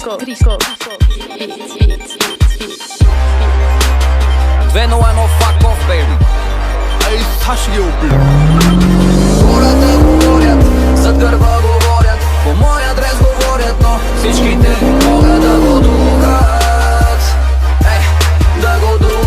2-0, fuck off, baby. Ej, Sashi je ubil. Гората говорят, зад гърба говорят, по мой адрес говорят, но всичките могат да го духат. Ей, да го духат.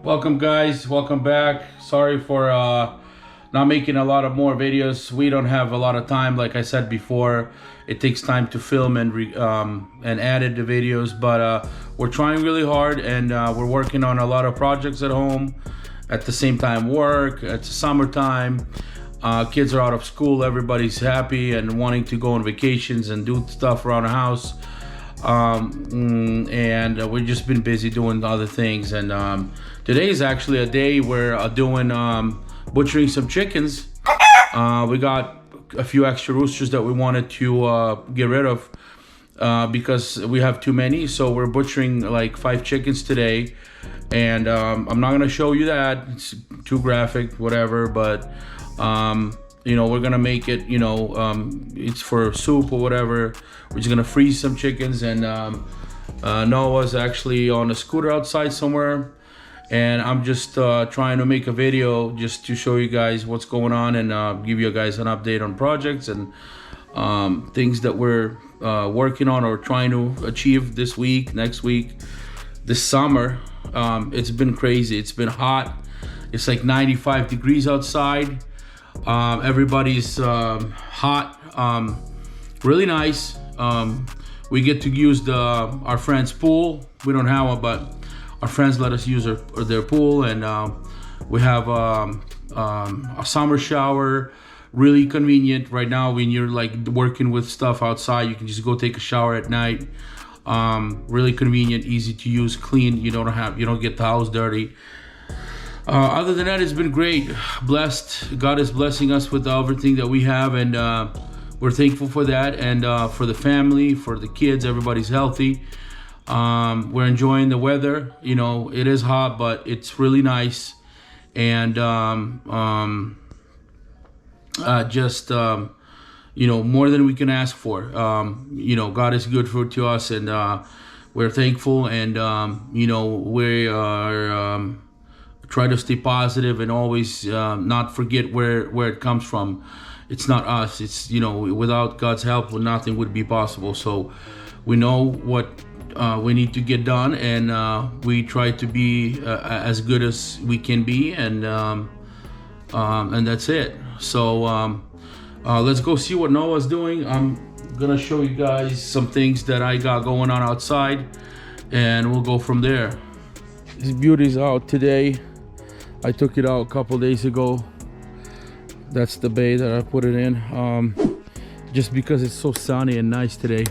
Welcome guys, welcome back. Sorry for not making a lot of more videos. We don't have a lot of time, like I said before. It takes time to film and edit the videos, but we're trying really hard, and we're working on a lot of projects at home. At the same time, work. It's summertime. Kids are out of school. Everybody's happy and wanting to go on vacations and do stuff around the house. And we've just been busy doing other things. And today is actually a day we're doing butchering some chickens. We got a few extra roosters that we wanted to get rid of because we have too many, so we're butchering like 5 chickens today. And I'm not gonna show you that, it's too graphic, whatever, but you know, we're gonna make it, you know, it's for soup or whatever. We're just gonna freeze some chickens. And Noah's actually on a scooter outside somewhere, and I'm just trying to make a video just to show you guys what's going on, and give you guys an update on projects and things that we're working on or trying to achieve this week, next week, this summer. It's been crazy. It's been hot. It's like 95 degrees outside. Everybody's hot. Really nice. We get to use our friend's pool. We don't have one, but our friends let us use their pool, and we have a summer shower. Really convenient right now when you're like working with stuff outside. You can just go take a shower at night. Really convenient, easy to use, clean. You don't get the house dirty. Other than that, it's been great. Blessed. God is blessing us with everything that we have, and we're thankful for that, and for the family, for the kids. Everybody's healthy. We're enjoying the weather. You know, it is hot, but it's really nice. And you know, more than we can ask for. You know, God is good to us, and we're thankful. And you know, we are try to stay positive and always not forget where it comes from. It's not us. It's, you know, without God's help, nothing would be possible. So we know what we need to get done, and we try to be as good as we can be, and that's it. So let's go see what Noah's doing. I'm gonna show you guys some things that I got going on outside, and we'll go from there. This beauty's out today. I took it out a couple days ago. That's the bay that I put it in, just because it's so sunny and nice today,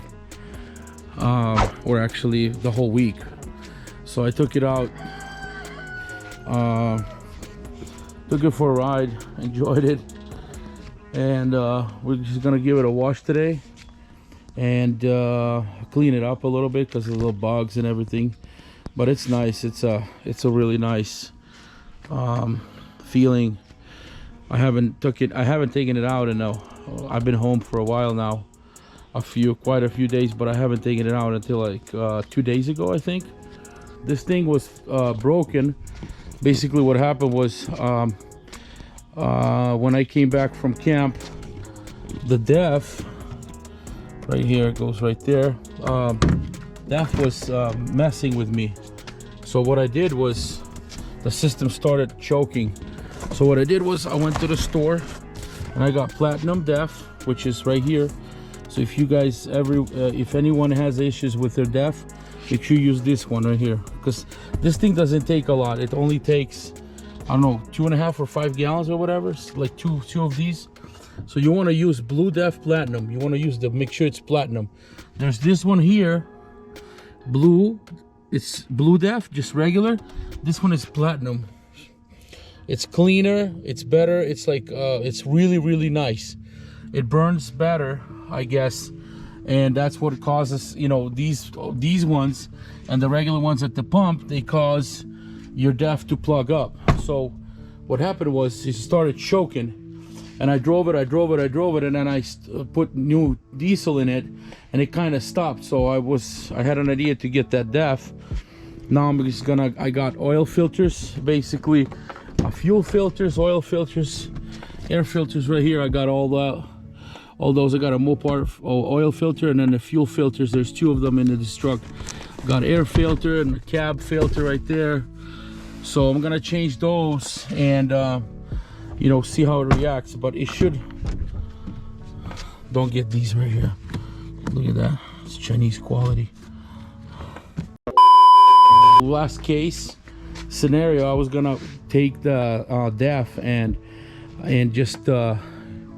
or actually the whole week. So I took it out, took it for a ride, enjoyed it, and we're just gonna give it a wash today and clean it up a little bit because of the little bugs and everything. But it's nice. It's a really nice feeling. I haven't taken it out, and I've been home for a while now, quite a few days, but I haven't taken it out until like 2 days ago, I think. This thing was broken. Basically what happened was when I came back from camp, the DEF right here, it goes right there, DEF was messing with me. So what I did was the system started choking. So what I did was I went to the store and I got platinum DEF, which is right here. So if you guys if anyone has issues with their DEF, make sure you use this one right here, because this thing doesn't take a lot. It only takes, I don't know, 2.5 or 5 gallons or whatever. It's like two of these. So you want to use blue DEF platinum. You want to use make sure it's platinum. There's this one here, blue. It's blue DEF, just regular. This one is platinum. It's cleaner, it's better, it's like it's really nice. It burns better, I guess, and that's what causes, you know, these ones and the regular ones at the pump, they cause your DEF to plug up. So what happened was it started choking, and I drove it, and then I put new diesel in it, and it kind of stopped. So I had an idea to get that DEF. Now I'm just gonna, I got oil filters, basically fuel filters, oil filters, air filters right here. I got all those. I got a Mopar oil filter, and then the fuel filters. There's 2 of them in the truck. Got air filter and a cab filter right there. So I'm gonna change those and you know, see how it reacts. But it should. Don't get these right here. Look at that. It's Chinese quality. Last case scenario, I was gonna take the DEF and just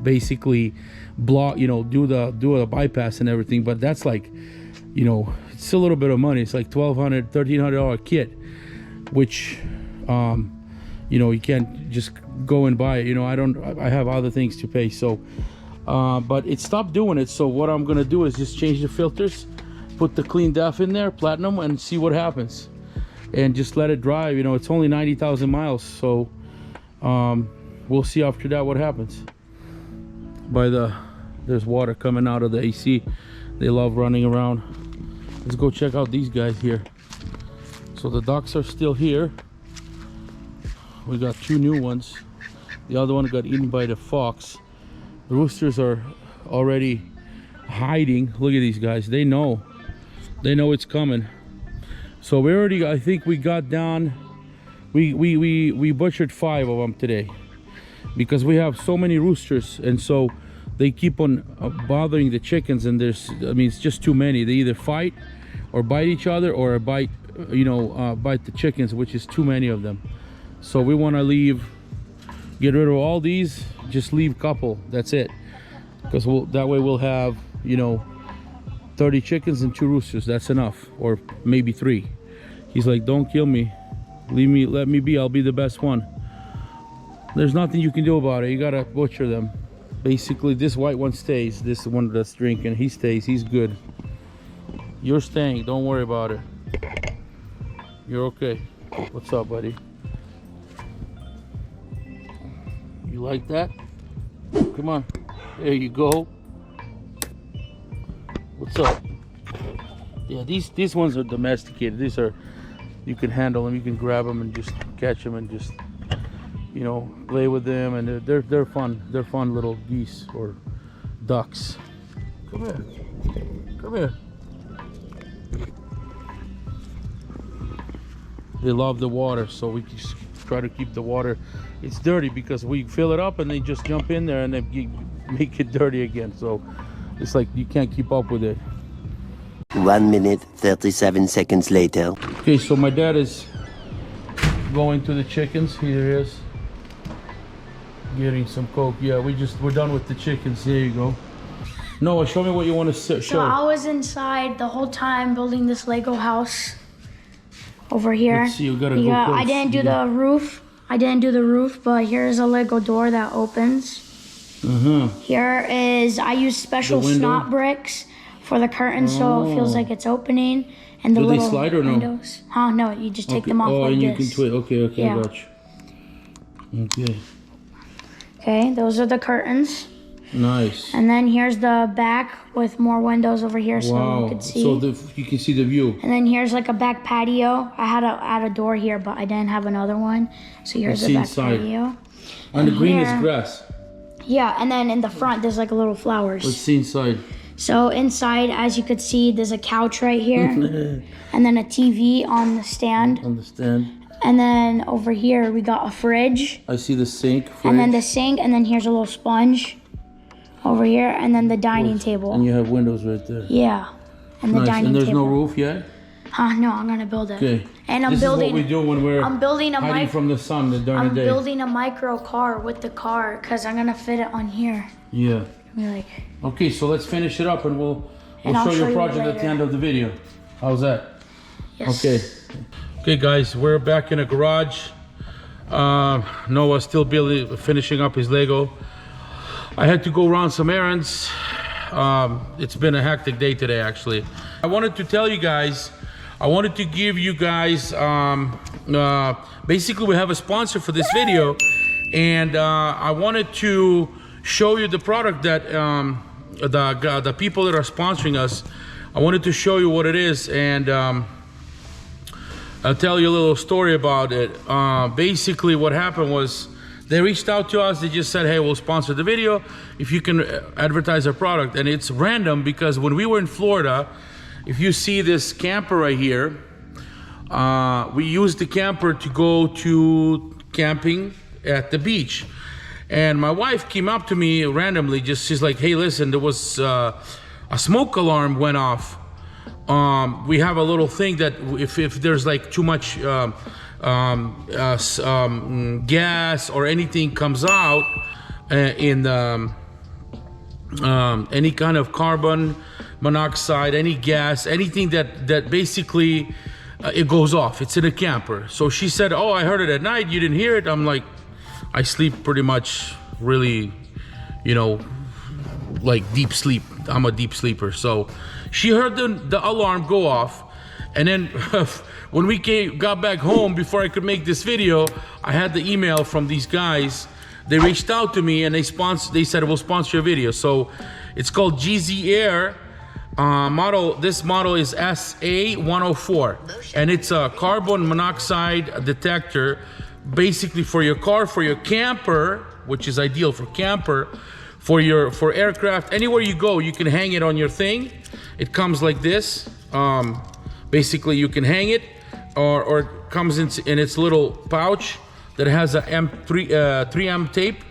basically block, you know, do the bypass and everything. But that's like, you know, it's a little bit of money. It's like $1,200, $1,300 kit, which you know, you can't just go and buy it. You know, I have other things to pay. So but it stopped doing it. So what I'm gonna do is just change the filters, put the clean DEF in there, platinum, and see what happens, and just let it drive. You know, it's only 90,000 miles, so we'll see after that what happens. There's water coming out of the AC. They love running around. Let's go check out these guys here. So the ducks are still here. We got 2 new ones. The other one got eaten by the fox. The roosters are already hiding. Look at these guys. They know it's coming. So we already, I think we got down, we butchered 5 of them today, because we have so many roosters, and so they keep on bothering the chickens, and I mean, it's just too many. They either fight or bite each other, or bite, you know, bite the chickens, which is too many of them. So we want to get rid of all these, just leave a couple, that's it, because that way we'll have, you know, 30 chickens and 2 roosters. That's enough, or maybe 3. He's like, don't kill me, leave me, let me be, I'll be the best one. There's nothing you can do about it. You gotta butcher them. Basically, this white one stays. This one that's drinking, he stays. He's good. You're staying, don't worry about it. You're okay. What's up, buddy? You like that? Come on, there you go. What's up? Yeah, these ones are domesticated. These are, you can handle them, you can grab them and just catch them and just, you know, play with them, and they're fun. They're fun little geese or ducks. Come here, come here. They love the water, so we just try to keep the water. It's dirty because we fill it up and they just jump in there and they make it dirty again. So it's like you can't keep up with it. 1 minute 37 seconds later. Okay, so my dad is going to the chickens. Here he is, getting some Coke. Yeah, we're done with the chickens. There you go. Noah, show me what you want to show. So I was inside the whole time building this Lego house over here. Let's see, you gotta go close. I didn't do the roof. I didn't do the roof, but here's a Lego door that opens. Here is, I use special snot bricks for the curtains, so it feels like it's opening. And the Do little they slide or no? windows. Huh? No, you just take them off like and this. you can twist. Okay, Yeah. I got you. Okay. Okay, those are the curtains. Nice. And then here's the back with more windows over here, so you can see. So you can see the view. And then here's like a back patio. I had to add a door here, but I didn't have another one. So here's the back patio. And the green is grass. Yeah, and then in the front, there's like a little flowers. Let's see inside. So inside, as you could see, there's a couch right here. And then a TV on the stand. On the stand. And then over here, we got a fridge. I see the sink, fridge. And then the sink, and then here's a little sponge over here, and then the dining table. And you have windows right there. Yeah, and the Nice. dining And there's table. no roof yet? No, I'm gonna build it. Okay. And I'm this building. is what we do when we're hiding from the sun during I'm the day. building a micro car with the car, cause I'm gonna fit it on here. Yeah. Be like. Okay, so let's finish it up, and we'll I'll show you show a you project at the later. end of the video. How's that? Yes. Okay. Okay, guys, we're back in the garage. Noah's still finishing up his Lego. I had to go run some errands. It's been a hectic day today, actually. I wanted to tell you guys, I wanted to give you guys, basically we have a sponsor for this video, and I wanted to, show you the product that the people that are sponsoring us. I wanted to show you what it is, and I'll tell you a little story about it. Basically what happened was they reached out to us. They just said, hey, we'll sponsor the video if you can advertise our product. And it's random because when we were in Florida, if you see this camper right here, we used the camper to go to camping at the beach. And my wife came up to me randomly, she's like, hey, listen, there was a smoke alarm went off. We have a little thing that if there's like too much gas or anything comes out in any kind of carbon monoxide, any gas, anything that basically it goes off. It's in a camper. So she said, oh, I heard it at night, you didn't hear it? I'm like, I sleep pretty much really, you know, like deep sleep. I'm a deep sleeper. So she heard the alarm go off, and then when we got back home, before I could make this video, I had the email from these guys. They reached out to me and they said, we'll sponsor your video. So it's called GZAIR model. This model is SA104, and it's a carbon monoxide detector, basically for your car, for your camper, which is ideal for camper, for aircraft. Anywhere you go, you can hang it on your thing. It comes like this. Basically you can hang it, or it comes in its little pouch that has a 3M tape.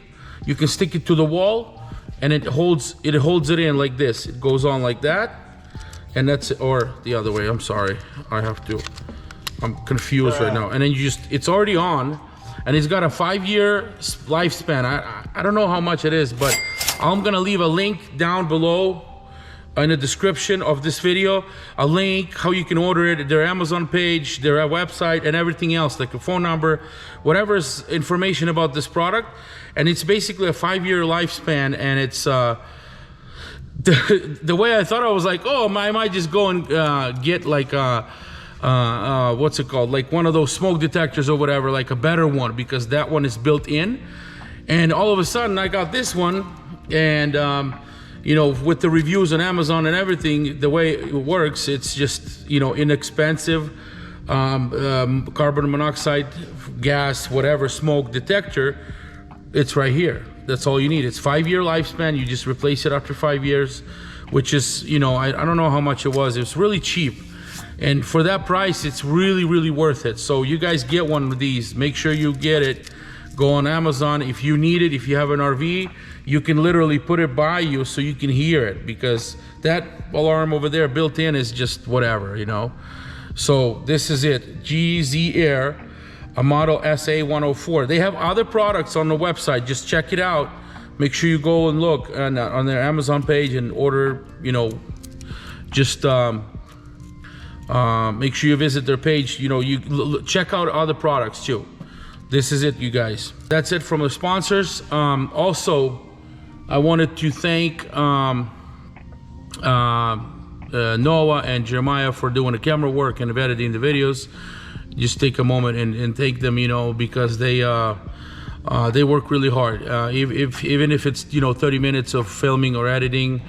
You can stick it to the wall, and it holds it in like this. It goes on like that, and that's it. Or the other way. I'm sorry, I'm confused right now. And then it's already on, and it's got a 5-year lifespan. I don't know how much it is, but I'm gonna leave a link down below in the description of this video, a link how you can order it, their Amazon page, their website, and everything else, like a phone number, whatever's information about this product. And it's basically a 5-year lifespan, and it's the way I thought, I was like, oh, I might just go and get like what's it called, like one of those smoke detectors or whatever, like a better one, because that one is built in. And all of a sudden I got this one, and you know, with the reviews on Amazon and everything, the way it works, it's just, you know, inexpensive carbon monoxide gas, whatever, smoke detector. It's right here. That's all you need. It's 5-year lifespan. You just replace it after 5 years, which is, you know, I don't know how much it was. It was really cheap, and for that price, it's really, really worth it. So you guys get one of these. Make sure you get it. Go on Amazon if you need it. If you have an RV, you can literally put it by you so you can hear it, because that alarm over there built in is just whatever, you know. So this is it, GZAIR, a model SA104. They have other products on the website. Just check it out. Make sure you go and look on their Amazon page and order, you know, just make sure you visit their page. You know, you check out other products too. This is it, you guys. That's it from the sponsors. Also, I wanted to thank Noah and Jeremiah for doing the camera work and editing the videos. Just take a moment and thank them, you know, because they work really hard. Even if it's, you know, 30 minutes of filming or editing,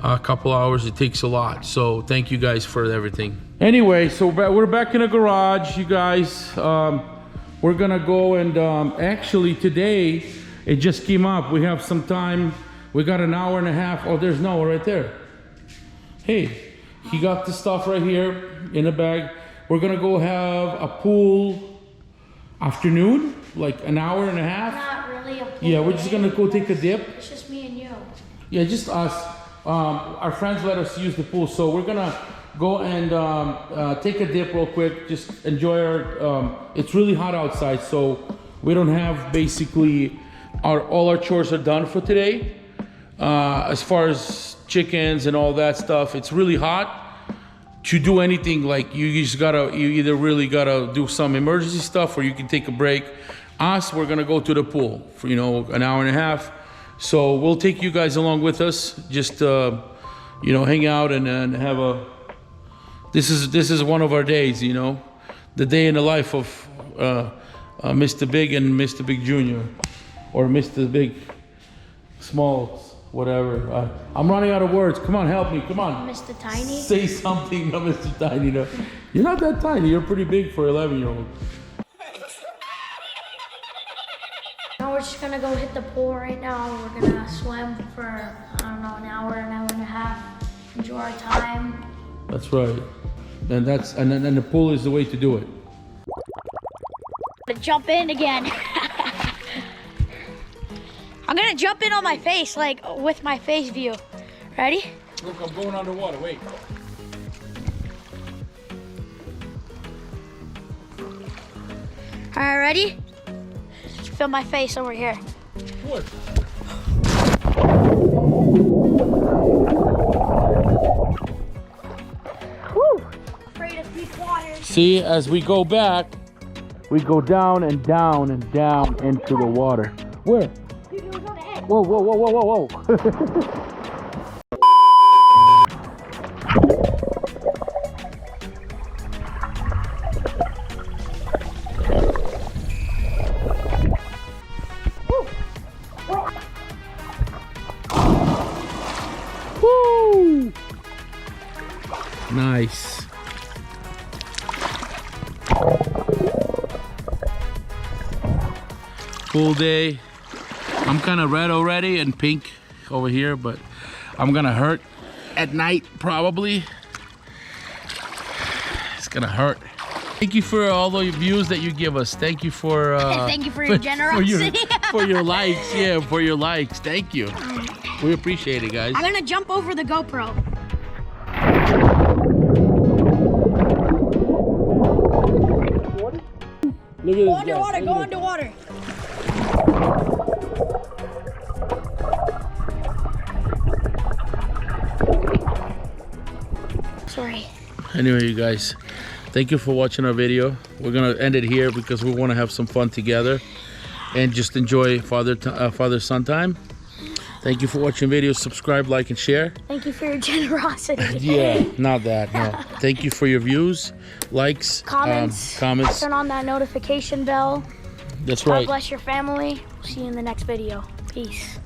a couple hours, it takes a lot. So thank you guys for everything. Anyway, so we're back in the garage, you guys. We're gonna go and actually today it just came up. We have some time. We got an hour and a half. Oh, there's Noah right there. Hey, he got the stuff right here in a bag. We're gonna go have a pool afternoon, like an hour and a half. Not really a pool. Yeah, we're just gonna go take a dip. It's just me and you. Yeah, just us. Our friends let us use the pool, so we're gonna go and take a dip real quick. Just enjoy our. It's really hot outside, so we don't have basically all our chores are done for today. As far as chickens and all that stuff, it's really hot to do anything. Like you either really gotta do some emergency stuff, or you can take a break. Us, we're gonna go to the pool for, you know, an hour and a half. So we'll take you guys along with us. Just you know, hang out and have a. This is one of our days, you know, the day in the life of Mista Big and Mista Big Jr. or Mista Big. small, whatever. I'm running out of words. Come on, help me. Come on. Mr. Tiny. Say something, no, Mr. Tiny. No. You're not that tiny. You're pretty big for 11-year-old. Now we're just gonna go hit the pool right now. We're gonna swim for, I don't know, an hour and a half. Enjoy our time. That's right. And then the pool is the way to do it. Jump in again. I'm gonna jump in on my face, like with my face view. Ready? Look, I'm going underwater. Wait. All right, ready? Feel my face over here. What? Whew. Afraid of deep water. See, as we go back, we go down and down and down into the water. Where? Dude, it was on the edge. Whoa, whoa, whoa, whoa, whoa, whoa. Woo! Nice. Full day. I'm kind of red already and pink over here, but I'm gonna hurt at night probably. It's gonna hurt. Thank you for all the views that you give us. Thank you for thank you for your generosity. for your likes. Yeah, for your likes. Thank you. We appreciate it, guys. I'm gonna jump over the GoPro. Look at this. Go underwater, go underwater. Sorry. Anyway, you guys, thank you for watching our video. We're gonna end it here because we want to have some fun together and just enjoy father-son time. Thank you for watching videos. Subscribe, like, and share. Thank you for your generosity. Yeah, not that. No. Thank you for your views, likes, Comments. comments. Turn on that notification bell. That's God right. bless your family. See you in the next video. Peace.